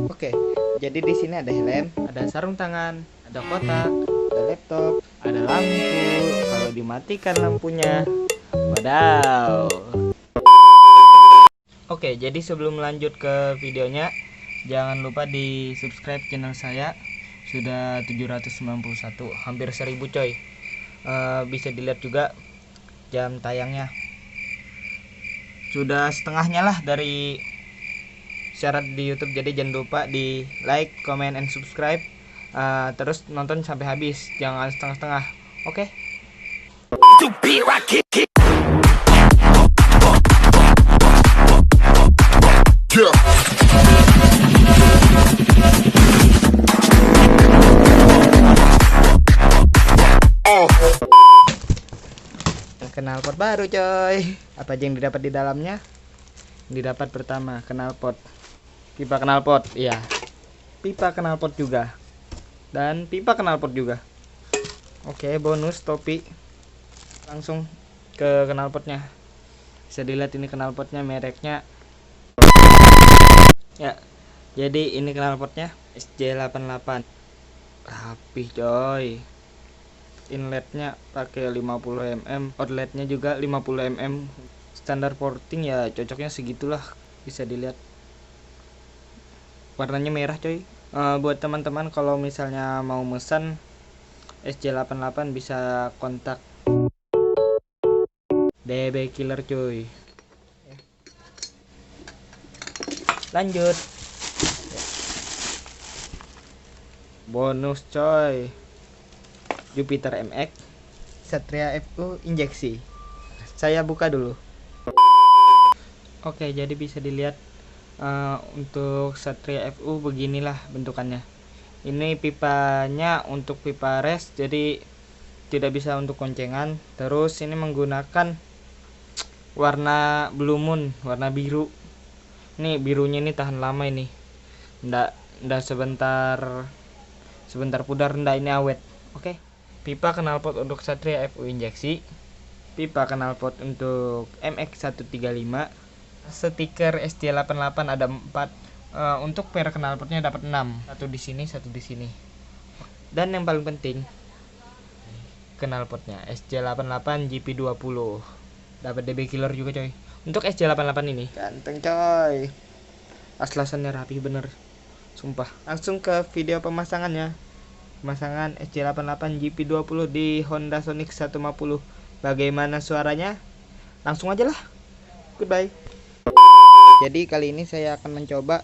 Oke, jadi di sini ada helm, ada sarung tangan, ada kotak, ada laptop, ada lampu. Kalau dimatikan lampunya, wadaw. Oke, jadi sebelum lanjut ke videonya, jangan lupa di subscribe channel saya. Sudah 791, hampir 1000 coy. Bisa dilihat juga jam tayangnya. Sudah setengahnya lah dari syarat di YouTube. Jadi jangan lupa di like, comment, and subscribe. Terus nonton sampai habis, jangan setengah-setengah. Oke? Knalpot baru coy. Apa aja yang didapat di dalamnya? Didapat pertama knalpot, pipa knalpot, iya, pipa knalpot juga, dan pipa knalpot juga. Oke, bonus topi. Langsung ke knalpotnya. Bisa dilihat ini knalpotnya, mereknya ya. Jadi ini knalpotnya SJ88, rapi coy. Inletnya pakai 50 mm, outletnya juga 50 mm. Standar porting ya cocoknya segitulah. Bisa dilihat warnanya merah coy. Buat teman-teman kalau misalnya mau pesan SJ88 bisa kontak DB Killer coy. Lanjut, bonus coy, Jupiter MX Satria FU injeksi. Saya buka dulu. Oke, jadi bisa dilihat untuk Satria FU beginilah bentukannya. Ini pipanya untuk pipa res, jadi tidak bisa untuk koncengan. Terus ini menggunakan warna Blue Moon, warna biru. Ini birunya ini tahan lama ini. Ndak sebentar pudar, ndak, ini awet. Oke. Pipa knalpot untuk Satria FU injeksi. Pipa knalpot untuk MX135. Stiker SJ88 ada 4. Untuk per knalpotnya dapat 6. Satu di sini, satu di sini. Dan yang paling penting, knalpotnya SJ88 GP20. Dapat DB Killer juga coy. Untuk SJ88 ini ganteng coy. Aslasannya rapi bener, sumpah. Langsung ke video pemasangannya. Pemasangan SJ88 GP20 di Honda Sonic 150. Bagaimana suaranya? Langsung aja lah. Goodbye. Jadi kali ini saya akan mencoba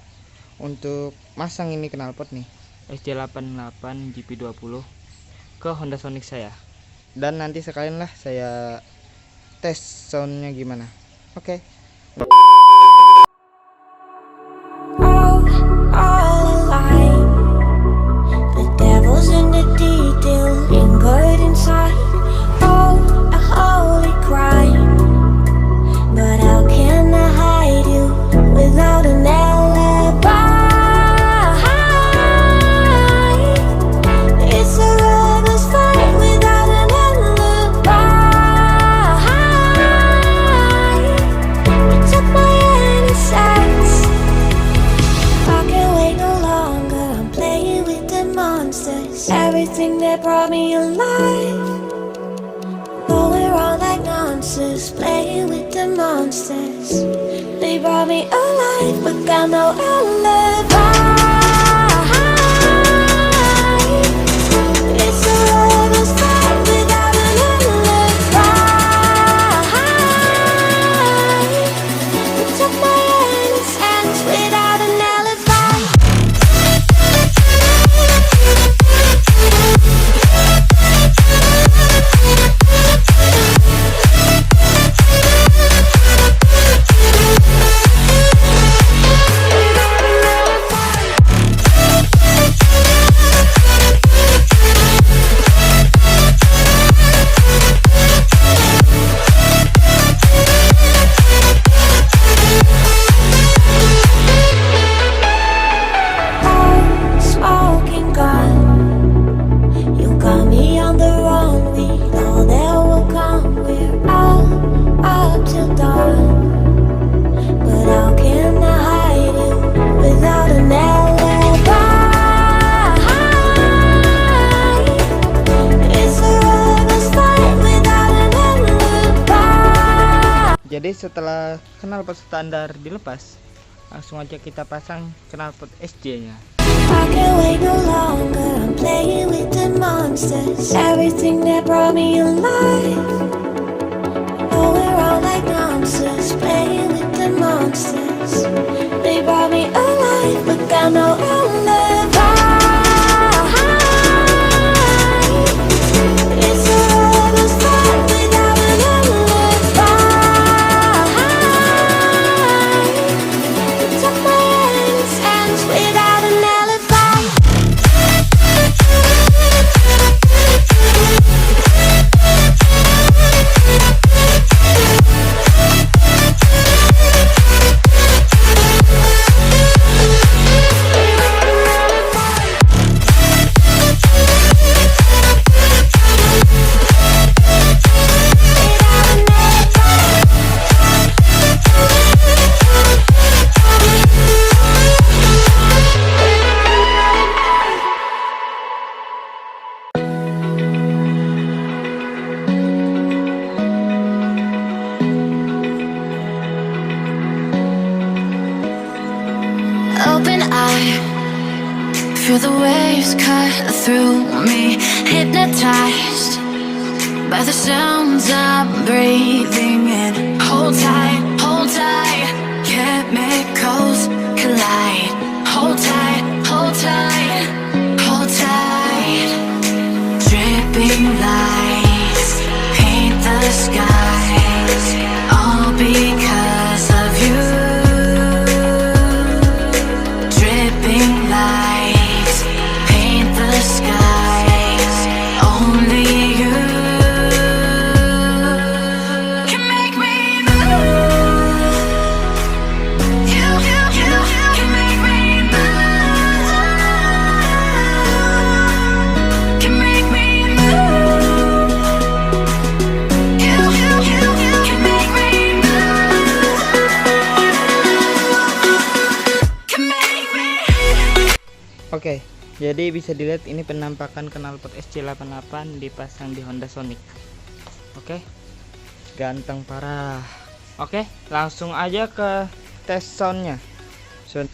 untuk masang ini knalpot nih, SJ88 GP20 ke Honda Sonic saya. Dan nanti sekalian lah saya tes soundnya gimana. Oke. Everything that brought me alive, going around like nonsense, playing with the monsters. They brought me alive, but got no alibi. It's a lover's fight without an alibi. You took my innocence without an alibi. setelah knalpot standar dilepas, langsung aja kita pasang knalpot SJ nya. I can't wait no longer. I'm playing with the monsters. Everything that brought me alive. Oh, we're all like monsters, playing with the monsters. They brought me alive, but got no alibi. It's a roller fight without an alibi. Took my hands without an alibi. Open eye, feel the waves cut through me. Hypnotized by the sounds I'm breathing in. Hold tight, chemicals collide. Hold tight, hold tight, hold tight. Dripping lights paint the skies, all because of you. Dripping lights paint the skies, only you can make me move. You can make me move. Can make me move. You can make me move. Can make me. Oke, jadi bisa dilihat ini penampakan knalpot SJ88 dipasang di Honda Sonic. Oke, ganteng parah. Oke, langsung aja ke tes soundnya. Sound.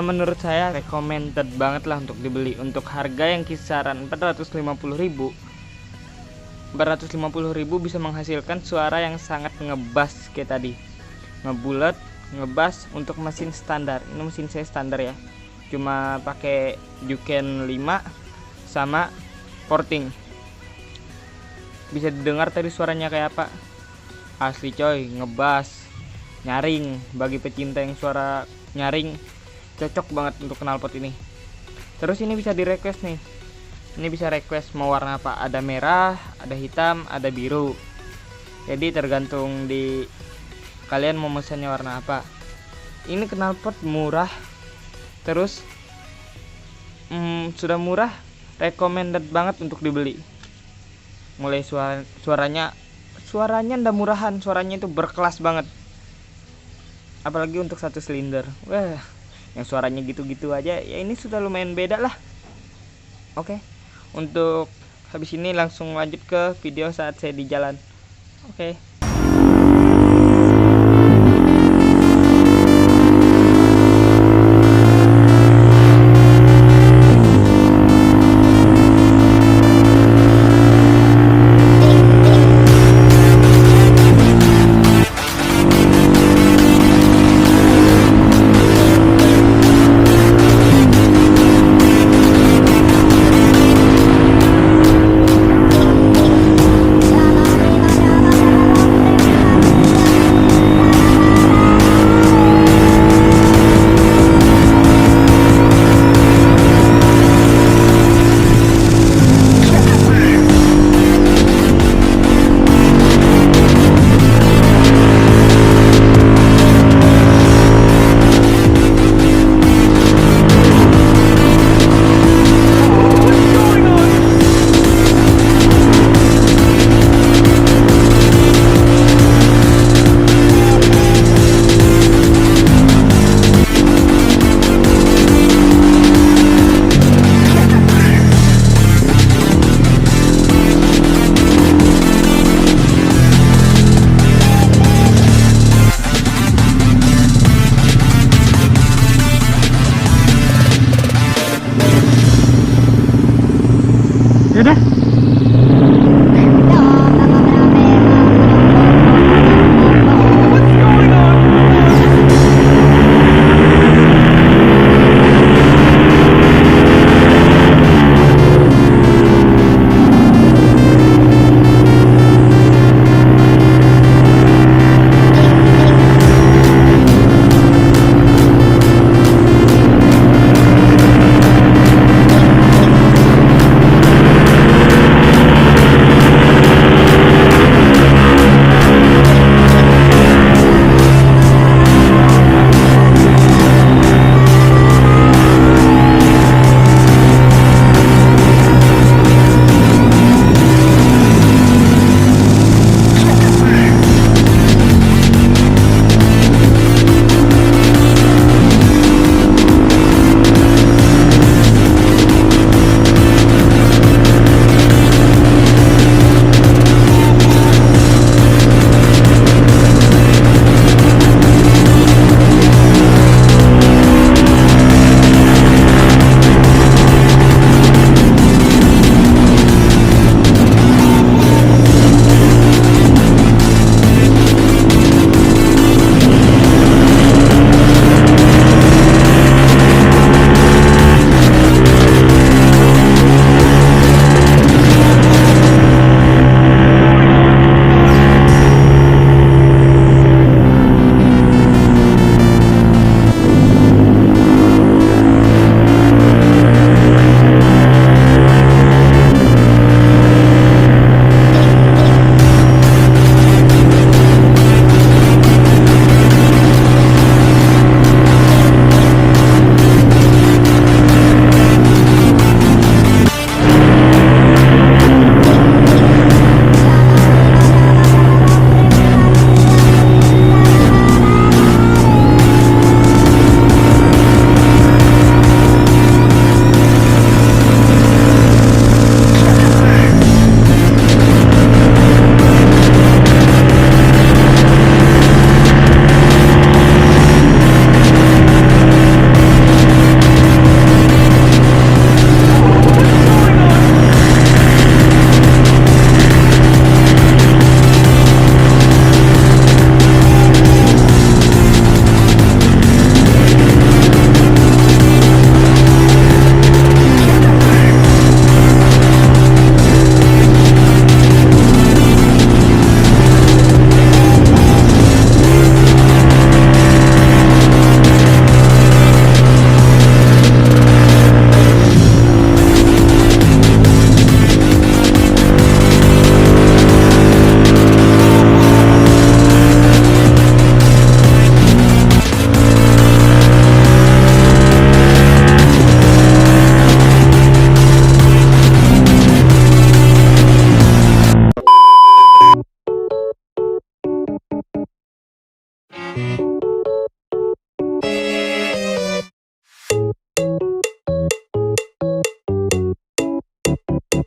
Menurut saya recommended banget lah untuk dibeli. Untuk harga yang kisaran 450.000 bisa menghasilkan suara yang sangat ngebass kayak tadi, ngebulet, ngebass untuk mesin standar. Ini mesin saya standar ya, cuma pakai Juken 5 sama porting. Bisa didengar tadi suaranya kayak apa, asli coy, ngebass, nyaring. Bagi pecinta yang suara nyaring, cocok banget untuk knalpot ini. Terus ini bisa di request nih, ini bisa request mau warna apa, ada merah, ada hitam, ada biru. Jadi tergantung di kalian mau mesennya warna apa. Ini knalpot murah, terus sudah murah, recommended banget untuk dibeli. Mulai suaranya ndak murahan, suaranya itu berkelas banget. Apalagi untuk 1 silinder, wah, yang suaranya gitu-gitu aja ya, ini sudah lumayan beda lah. Oke, untuk habis ini langsung lanjut ke video saat saya di jalan. Oke. Dadah.